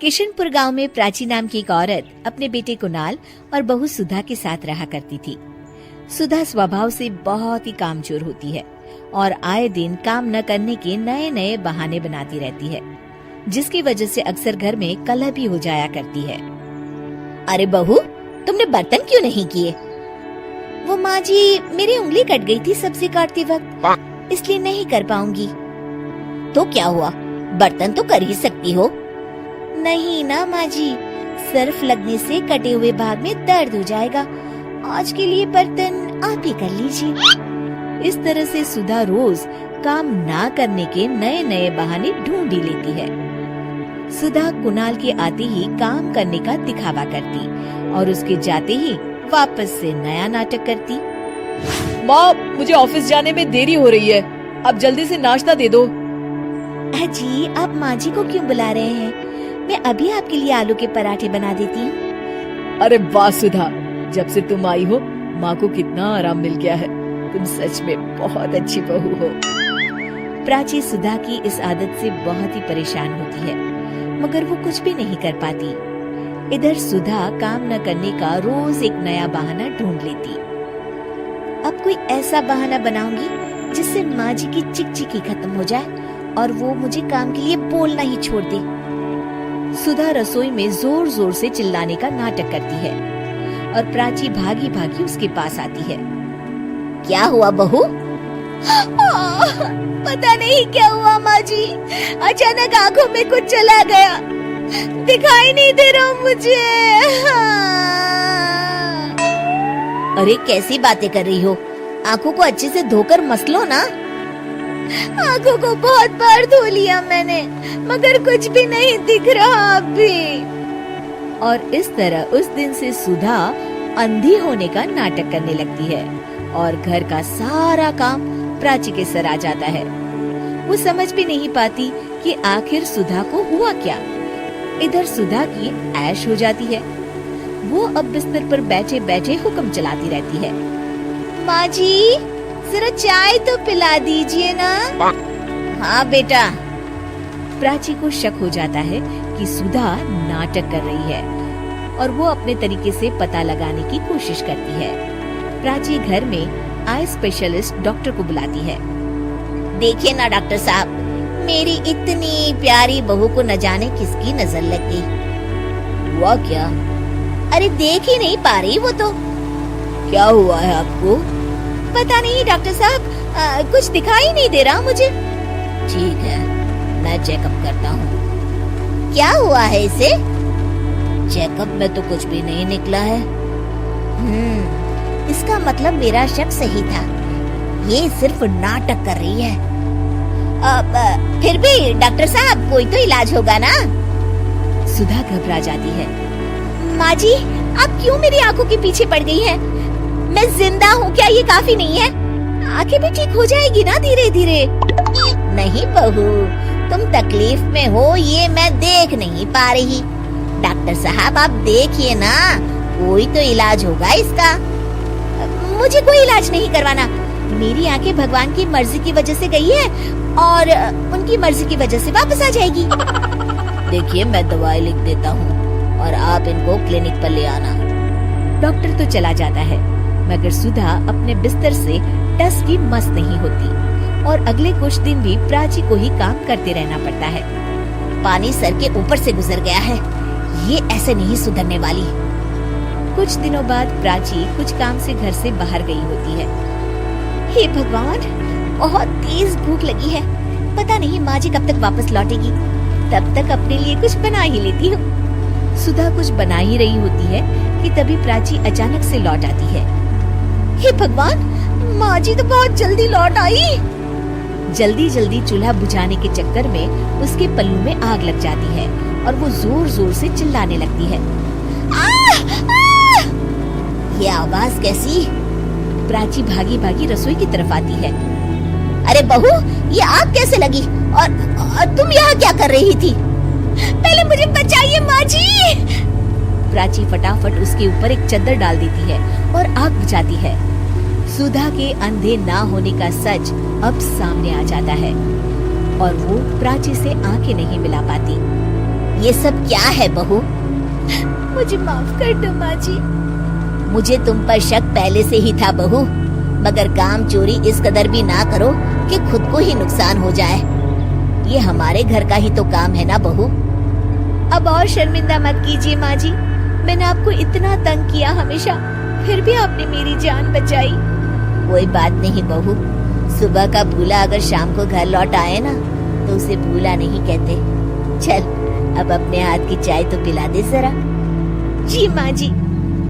किशनपुर गांव में प्राची नाम की एक औरत अपने बेटे कुणाल और बहू सुधा के साथ रहा करती थी। सुधा स्वभाव से बहुत ही कामचोर होती है और आए दिन काम न करने के नए नए बहाने बनाती रहती है, जिसकी वजह से अक्सर घर में कलह भी हो जाया करती है। अरे बहू, तुमने बर्तन क्यों नहीं किए? वो माँ जी, मेरी उंगली कट गई थी सब्जी काटते वक्त, इसलिए नहीं कर पाऊंगी। तो क्या हुआ, बर्तन तो कर ही सकती हो। नहीं ना माँ जी, सर्फ लगने से कटे हुए भाग में दर्द हो जाएगा। आज के लिए बर्तन आप ही कर लीजिए। इस तरह से सुधा रोज काम ना करने के नए नए बहाने ढूंढ ही लेती है। सुधा कुणाल के आते ही काम करने का दिखावा करती और उसके जाते ही वापस से नया नाटक करती। माँ, मुझे ऑफिस जाने में देरी हो रही है, अब जल्दी से नाश्ता दे दो। जी, आप माँ जी को क्यों बुला रहे हैं? मैं अभी आपके लिए आलू के पराठे बना देती हूँ। अरे वाह सुधा, जब से तुम आई हो माँ को कितना आराम मिल गया है। तुम सच में बहुत अच्छी बहू हो। प्राची सुधा की इस आदत से बहुत ही परेशान होती है, मगर वो कुछ भी नहीं कर पाती। इधर सुधा काम न करने का रोज एक नया बहाना ढूंढ लेती। अब कोई ऐसा बहाना बनाऊंगी जिससे माँ जी की चिकचिकी खत्म हो जाए और वो मुझे काम के लिए बोलना ही छोड़ दे। सुधा रसोई में जोर जोर से चिल्लाने का नाटक करती है और प्राची भागी भागी उसके पास आती है। क्या हुआ बहू? पता नहीं क्या हुआ माँ जी, अचानक आंखों में कुछ चला गया, दिखाई नहीं दे रहा मुझे। अरे कैसी बातें कर रही हो, आंखों को अच्छे से धोकर मस लो ना। आंखों को बहुत बार धो लिया मैंने, मगर कुछ भी नहीं दिख रहा अभी। और इस तरह उस दिन से सुधा अंधी होने का नाटक करने लगती है और घर का सारा काम प्राची के सर आ जाता है। वो समझ भी नहीं पाती कि आखिर सुधा को हुआ क्या। इधर सुधा की ऐश हो जाती है। वो अब बिस्तर पर बैठे बैठे हुक्म चलाती रहती है। माँ जी, जरा चाय तो पिला दीजिए ना। हाँ बेटा। प्राची को शक हो जाता है कि सुधा नाटक कर रही है और वो अपने तरीके से पता लगाने की कोशिश करती है। प्राची घर में आई स्पेशलिस्ट डॉक्टर को बुलाती है। देखिए ना डॉक्टर साहब, मेरी इतनी प्यारी बहू को न जाने किसकी नजर लग गई। हुआ क्या? अरे देख ही नहीं पा रही वो तो। क्या हुआ है आपको? पता नहीं डॉक्टर साहब, कुछ दिखाई नहीं दे रहा मुझे। ठीक है, मैं चेकअप करता हूँ। क्या हुआ है इसे? चेकअप में तो कुछ भी नहीं निकला है। इसका मतलब मेरा शक सही था, ये सिर्फ नाटक कर रही है। अब फिर भी डॉक्टर साहब, कोई तो इलाज होगा ना। सुधा घबरा जाती है। माँ जी, आप क्यों मेरी आंखों के पीछे पड़ गई हैं? मैं जिंदा हूँ, क्या ये काफी नहीं है? आंखें भी ठीक हो जाएगी ना धीरे धीरे। नहीं बहू, तुम तकलीफ में हो ये मैं देख नहीं पा रही। डॉक्टर साहब आप देखिए ना, कोई तो इलाज होगा इसका। मुझे कोई इलाज नहीं करवाना, मेरी आंखें भगवान की मर्जी की वजह से गई है और उनकी मर्जी की वजह से वापस आ जाएगी। देखिए, मैं दवाई लिख देता हूँ और आप इनको क्लिनिक पर ले आना। डॉक्टर तो चला जाता है, मगर सुधा अपने बिस्तर से टस की मस नहीं होती और अगले कुछ दिन भी प्राची को ही काम करते रहना पड़ता है। पानी सर के ऊपर से गुजर गया है, ये ऐसे नहीं सुधरने वाली। कुछ दिनों बाद प्राची कुछ काम से घर से बाहर गई होती है। हे भगवान, बहुत तेज भूख लगी है, पता नहीं माँ जी कब तक वापस लौटेगी, तब तक अपने लिए कुछ बना ही लेती हूँ। सुधा कुछ बना ही रही होती है कि तभी प्राची अचानक से लौट आती है। हे भगवान, माँ जी तो बहुत जल्दी लौट आई। जल्दी जल्दी चूल्हा बुझाने के चक्कर में उसके पल्लू में आग लग जाती है और वो जोर जोर से चिल्लाने लगती है। ये आवाज कैसी? प्राची भागी भागी रसोई की तरफ आती है। अरे बहू, ये आग कैसे लगी और तुम यहाँ क्या कर रही थी? पहले मुझे बचाइए माँ जी। प्राची फटाफट उसके ऊपर एक चादर डाल देती है और आग बुझाती है। सुधा के अंधे ना होने का सच अब सामने आ जाता है और वो प्राची से आंखें नहीं मिला पाती। ये सब क्या है बहू? मुझे माफ कर दो माँ जी। मुझे तुम पर शक पहले से ही था बहू, मगर काम चोरी इस कदर भी ना करो कि खुद को ही नुकसान हो जाए। ये हमारे घर का ही तो काम है ना बहू। अब और शर्मिंदा मत कीजिए माँ जी, मैंने आपको इतना तंग किया हमेशा, फिर भी आपने मेरी जान बचाई। कोई बात नहीं बहू, सुबह का भूला अगर शाम को घर लौट आए ना तो उसे भूला नहीं कहते। चल अब अपने हाथ की चाय तो पिला दे जरा। जी माँ जी।